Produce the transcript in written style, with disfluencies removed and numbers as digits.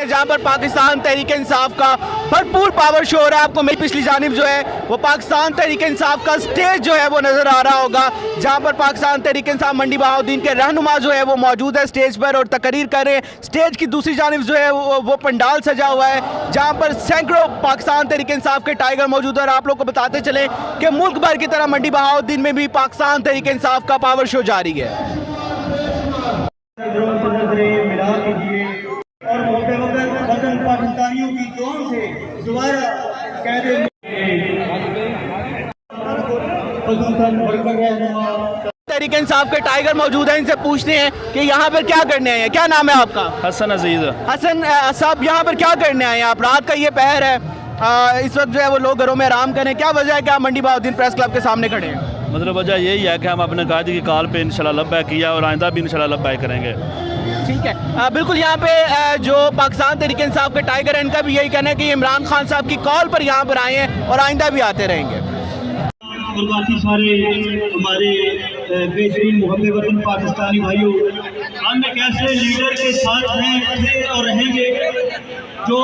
जहाँ पर पाकिस्तान तहरीक इंसाफ का भरपूर पावर शो हो रहा है। आपको मेरी पिछली जानिब जो है वो पाकिस्तान तहरीक इंसाफ का स्टेज जो है वो नज़र आ रहा होगा, जहाँ पर पाकिस्तान तहरीक इंसाफ मंडी बहाउद्दीन के रहनुमा जो है वो मौजूद है स्टेज पर और तकरीर कर रहे हैं। स्टेज की दूसरी जानिब जो है वो पंडाल सजा हुआ है, जहाँ पर सैकड़ों पाकिस्तान तहरीक इंसाफ के टाइगर मौजूद है। और आप लोग को बताते चले कि मुल्क भर की तरह मंडी बहाउद्दीन में भी पाकिस्तान तहरीक इंसाफ का पावर शो जारी है। और वतन पाकिस्तानियों की दुआओं से दोबारा तहरीक इंसाफ के टाइगर मौजूद हैं, इनसे पूछते हैं कि यहाँ पर क्या करने आए हैं। क्या नाम है आपका? हसन अजीज। हसन साहब, यहाँ पर क्या करने आए हैं आप? रात का ये पहर है, इस वक्त जो है वो लोग घरों में आराम करें, क्या वजह है कि आप मंडी बहाउद्दीन प्रेस क्लब के सामने खड़े हैं? मतलब वजह यही है कि हम अपने कायदे की कॉल पे इंशाल्लाह लब्बैक किया और आइंदा भी इंशाल्लाह लब्बैक करेंगे। ठीक है, बिल्कुल। यहाँ पे जो पाकिस्तान तहरीक इंसाफ के टाइगर हैं, इनका भी यही कहना है कि इमरान खान साहब की कॉल पर यहाँ पर आए हैं और आइंदा भी आते रहेंगे। और बाकी सारे हमारे बेहतरीन मुहब्बे वतन पाकिस्तानी भाइयों, हम एक ऐसे लीडर के साथ हैं, थे और रहेंगे जो